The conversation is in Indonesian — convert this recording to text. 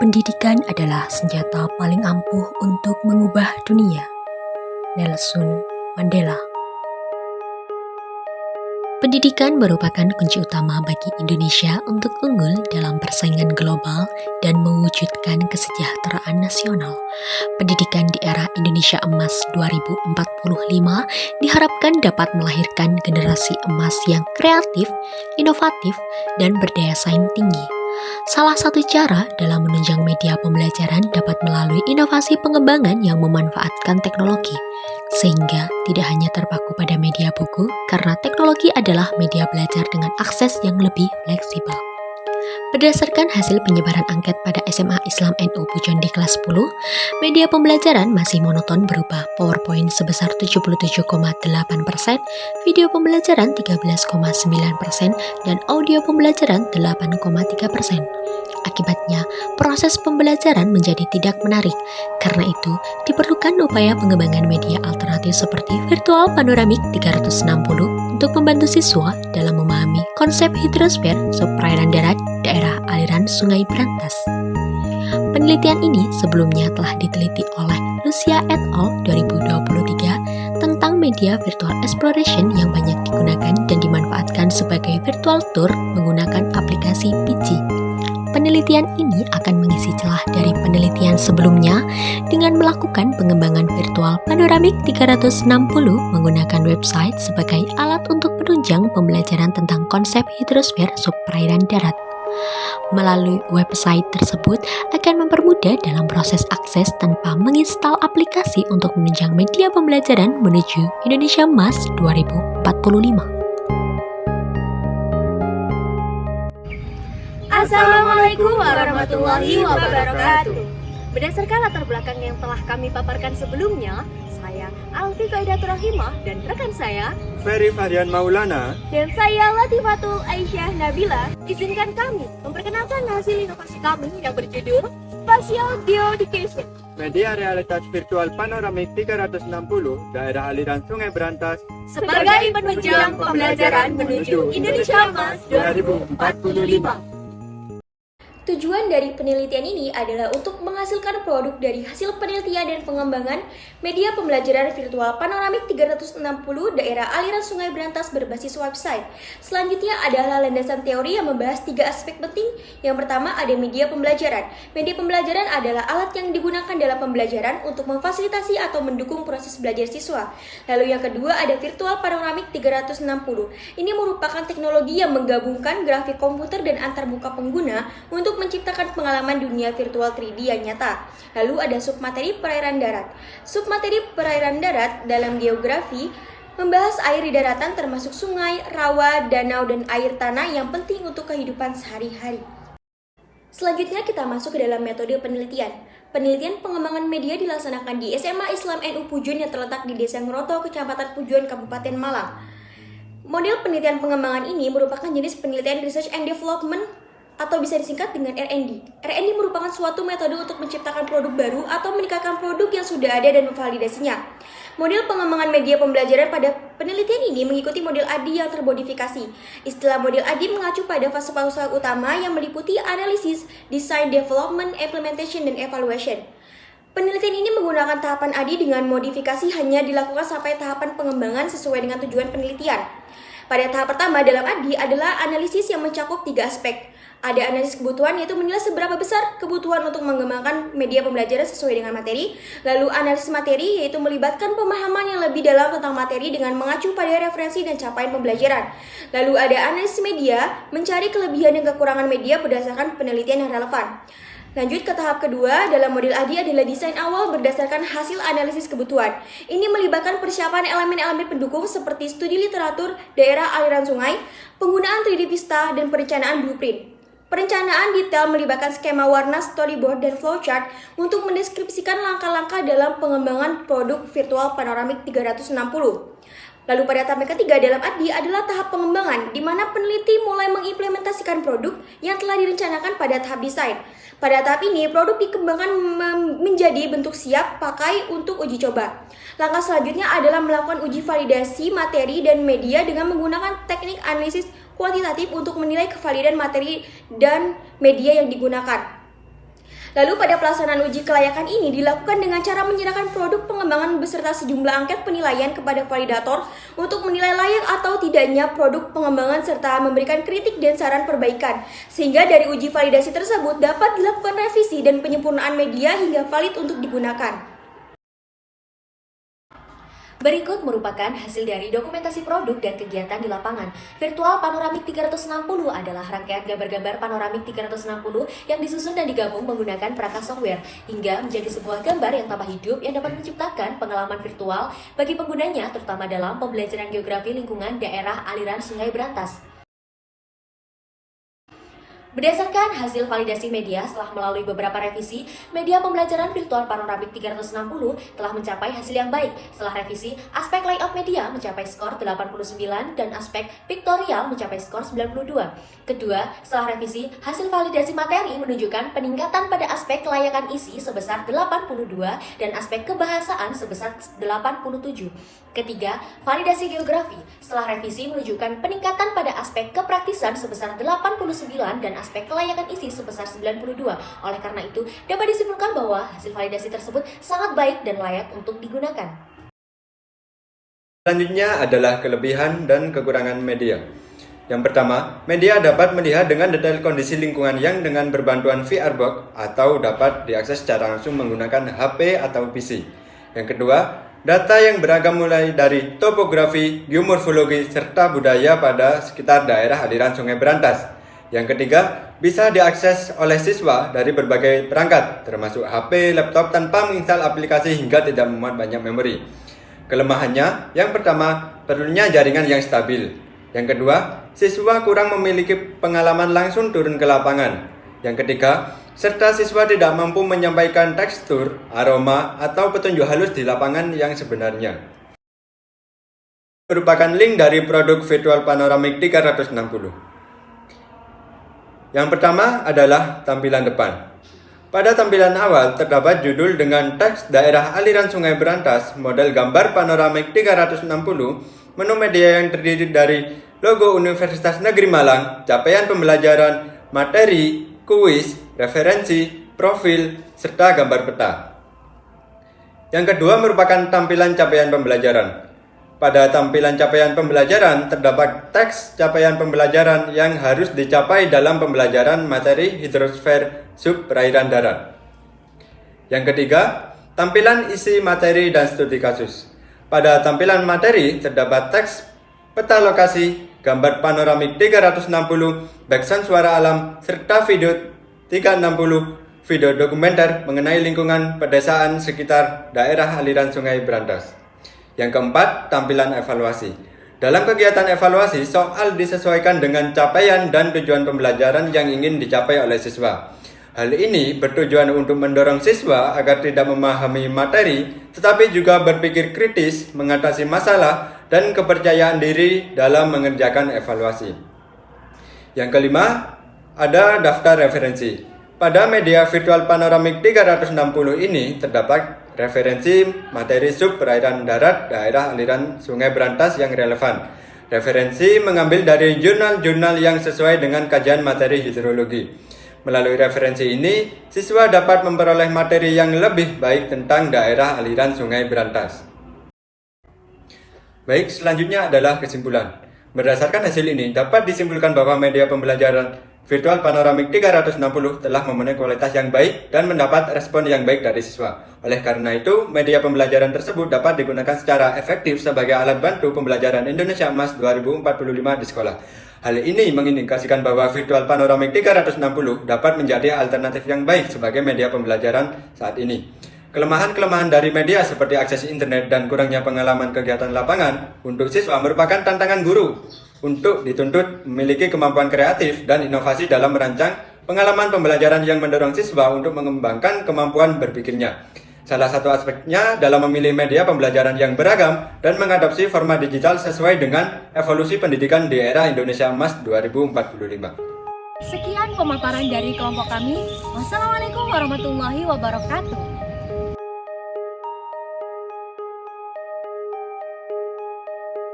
Pendidikan adalah senjata paling ampuh untuk mengubah dunia. Nelson Mandela. Pendidikan merupakan kunci utama bagi Indonesia untuk unggul dalam persaingan global dan mewujudkan kesejahteraan nasional. Pendidikan di era Indonesia Emas 2045 diharapkan dapat melahirkan generasi emas yang kreatif, inovatif, dan berdaya saing tinggi. Salah satu cara dalam menunjang media pembelajaran dapat melalui inovasi pengembangan yang memanfaatkan teknologi, sehingga tidak hanya terpaku pada media buku, karena teknologi adalah media belajar dengan akses yang lebih fleksibel. Berdasarkan hasil penyebaran angket pada SMA Islam NU Pujon di kelas 10, media pembelajaran masih monoton berupa PowerPoint sebesar 77,8%, video pembelajaran 13,9%, dan audio pembelajaran 8,3%. Akibatnya, proses pembelajaran menjadi tidak menarik. Karena itu, diperlukan upaya pengembangan media alternatif seperti virtual panoramik 360 untuk membantu siswa dalam memahami konsep hidrosfer subperairan darat daerah aliran Sungai Brantas. Penelitian ini sebelumnya telah diteliti oleh Lucia et al. 2023 tentang media virtual exploration yang banyak digunakan dan dimanfaatkan sebagai virtual tour menggunakan aplikasi PC. Penelitian ini akan mengisi celah dari penelitian sebelumnya dengan melakukan pengembangan virtual panoramik 360 menggunakan website sebagai alat untuk penunjang pembelajaran tentang konsep hidrosfer subperairan darat. Melalui website tersebut akan mempermudah dalam proses akses tanpa menginstal aplikasi untuk menunjang media pembelajaran menuju Indonesia Emas 2045. Assalamualaikum warahmatullahi wabarakatuh. Berdasarkan latar belakang yang telah kami paparkan sebelumnya, saya Alfi Qaidatul Rahimah dan rekan saya Ferry Fahrian Maulana dan saya Latifatul Aisyah Nabila. Izinkan kami memperkenalkan hasil inovasi kami yang berjudul Spatial Geoeducation. Media realitas virtual panoramik 360 daerah aliran Sungai Brantas Sebagai penunjang pembelajaran menuju Indonesia Emas 2045. Tujuan dari penelitian ini adalah untuk menghasilkan produk dari hasil penelitian dan pengembangan media pembelajaran virtual panoramik 360 daerah aliran Sungai Brantas berbasis website. Selanjutnya adalah landasan teori yang membahas 3 aspek penting. Yang pertama ada media pembelajaran. Media pembelajaran adalah alat yang digunakan dalam pembelajaran untuk memfasilitasi atau mendukung proses belajar siswa. Lalu yang kedua ada virtual panoramik 360. Ini merupakan teknologi yang menggabungkan grafik komputer dan antarmuka pengguna untuk menciptakan pengalaman dunia virtual 3D yang nyata. Lalu ada submateri perairan darat. Submateri perairan darat dalam geografi membahas air di daratan termasuk sungai, rawa, danau, dan air tanah yang penting untuk kehidupan sehari-hari. Selanjutnya kita masuk ke dalam metode penelitian. Penelitian pengembangan media dilaksanakan di SMA Islam NU Pujon yang terletak di Desa Ngeroto, Kecamatan Pujon, Kabupaten Malang. Model penelitian pengembangan ini merupakan jenis penelitian Research and Development atau bisa disingkat dengan R&D. R&D merupakan suatu metode untuk menciptakan produk baru atau meningkatkan produk yang sudah ada dan memvalidasinya. Model pengembangan media pembelajaran pada penelitian ini mengikuti model ADI yang termodifikasi. Istilah model ADI mengacu pada fase-fase utama yang meliputi analisis, design, development, implementation, dan evaluation. Penelitian ini menggunakan tahapan ADI dengan modifikasi hanya dilakukan sampai tahapan pengembangan sesuai dengan tujuan penelitian. Pada tahap pertama dalam ADI adalah analisis yang mencakup 3 aspek. Ada analisis kebutuhan, yaitu menilai seberapa besar kebutuhan untuk mengembangkan media pembelajaran sesuai dengan materi. Lalu analisis materi, yaitu melibatkan pemahaman yang lebih dalam tentang materi dengan mengacu pada referensi dan capaian pembelajaran. Lalu ada analisis media, mencari kelebihan dan kekurangan media berdasarkan penelitian yang relevan. Lanjut ke tahap kedua dalam model ADI adalah desain awal berdasarkan hasil analisis kebutuhan. Ini melibatkan persiapan elemen-elemen pendukung seperti studi literatur, daerah aliran sungai, penggunaan 3D Vista, dan perencanaan blueprint. Perencanaan detail melibatkan skema warna, storyboard, dan flowchart untuk mendeskripsikan langkah-langkah dalam pengembangan produk virtual panoramik 360. Lalu pada tahap ketiga dalam ADI adalah tahap pengembangan, di mana peneliti mulai mengimplementasikan produk yang telah direncanakan pada tahap desain. Pada tahap ini, produk dikembangkan menjadi bentuk siap pakai untuk uji coba. Langkah selanjutnya adalah melakukan uji validasi materi dan media dengan menggunakan teknik analisis kuantitatif untuk menilai kevalidan materi dan media yang digunakan. Lalu pada pelaksanaan uji kelayakan ini dilakukan dengan cara menyerahkan produk pengembangan beserta sejumlah angket penilaian kepada validator untuk menilai layak atau tidaknya produk pengembangan serta memberikan kritik dan saran perbaikan. Sehingga dari uji validasi tersebut dapat dilakukan revisi dan penyempurnaan media hingga valid untuk digunakan. Berikut merupakan hasil dari dokumentasi produk dan kegiatan di lapangan. Virtual Panoramik 360 adalah rangkaian gambar-gambar panoramik 360 yang disusun dan digabung menggunakan perangkat software hingga menjadi sebuah gambar yang tambah hidup yang dapat menciptakan pengalaman virtual bagi penggunanya, terutama dalam pembelajaran geografi lingkungan daerah aliran Sungai Berantas. Berdasarkan hasil validasi media setelah melalui beberapa revisi, media pembelajaran virtual Panoramik 360 telah mencapai hasil yang baik. Setelah revisi, aspek layout media mencapai skor 89 dan aspek pictorial mencapai skor 92. Kedua, setelah revisi, hasil validasi materi menunjukkan peningkatan pada aspek kelayakan isi sebesar 82 dan aspek kebahasaan sebesar 87. Ketiga, validasi geografi. Setelah revisi menunjukkan peningkatan pada aspek kepraktisan sebesar 89 dan aspek kelayakan isi sebesar 92. Oleh karena itu, dapat disimpulkan bahwa hasil validasi tersebut sangat baik dan layak untuk digunakan. Selanjutnya adalah kelebihan dan kekurangan media. Yang pertama, media dapat melihat dengan detail kondisi lingkungan yang dengan berbantuan VR Box atau dapat diakses secara langsung menggunakan HP atau PC. Yang kedua, data yang beragam mulai dari topografi, geomorfologi, serta budaya pada sekitar daerah aliran Sungai Berantas. Yang ketiga, bisa diakses oleh siswa dari berbagai perangkat, termasuk HP, laptop tanpa menginstal aplikasi hingga tidak memuat banyak memori. Kelemahannya, yang pertama, perlunya jaringan yang stabil. Yang kedua, siswa kurang memiliki pengalaman langsung turun ke lapangan. Yang ketiga, serta siswa tidak mampu menyampaikan tekstur, aroma, atau petunjuk halus di lapangan yang sebenarnya. Merupakan link dari produk Virtual Panoramik 360. Yang pertama adalah tampilan depan. Pada tampilan awal terdapat judul dengan teks daerah aliran Sungai Berantas, model gambar panoramik 360, menu media yang terdiri dari logo Universitas Negeri Malang, capaian pembelajaran, materi, kuis, referensi, profil, serta gambar peta. Yang kedua merupakan tampilan capaian pembelajaran. Pada tampilan capaian pembelajaran terdapat teks capaian pembelajaran yang harus dicapai dalam pembelajaran materi hidrosfer subperairan darat. Yang ketiga, tampilan isi materi dan studi kasus. Pada tampilan materi terdapat teks peta lokasi, gambar panoramik 360, background suara alam, serta video 360 video dokumenter mengenai lingkungan pedesaan sekitar daerah aliran Sungai Berantas. Yang keempat, tampilan evaluasi. Dalam kegiatan evaluasi, soal disesuaikan dengan capaian dan tujuan pembelajaran yang ingin dicapai oleh siswa. Hal ini bertujuan untuk mendorong siswa agar tidak memahami materi, tetapi juga berpikir kritis, mengatasi masalah, dan kepercayaan diri dalam mengerjakan evaluasi. Yang kelima, ada daftar referensi. Pada media virtual panoramik 360 ini terdapat referensi materi subperairan darat daerah aliran Sungai Berantas yang relevan. Referensi mengambil dari jurnal-jurnal yang sesuai dengan kajian materi hidrologi. Melalui referensi ini, siswa dapat memperoleh materi yang lebih baik tentang daerah aliran Sungai Berantas. Baik, selanjutnya adalah kesimpulan. Berdasarkan hasil ini, dapat disimpulkan bahwa media pembelajaran Virtual Panoramik 360 telah memenuhi kualitas yang baik dan mendapat respon yang baik dari siswa. Oleh karena itu, media pembelajaran tersebut dapat digunakan secara efektif sebagai alat bantu pembelajaran Indonesia Emas 2045 di sekolah. Hal ini mengindikasikan bahwa Virtual Panoramik 360 dapat menjadi alternatif yang baik sebagai media pembelajaran saat ini. Kelemahan-kelemahan dari media seperti akses internet dan kurangnya pengalaman kegiatan lapangan untuk siswa merupakan tantangan guru untuk dituntut memiliki kemampuan kreatif dan inovasi dalam merancang pengalaman pembelajaran yang mendorong siswa untuk mengembangkan kemampuan berpikirnya. Salah satu aspeknya dalam memilih media pembelajaran yang beragam dan mengadopsi format digital sesuai dengan evolusi pendidikan di era Indonesia Emas 2045. Sekian pemaparan dari kelompok kami. Wassalamualaikum warahmatullahi wabarakatuh.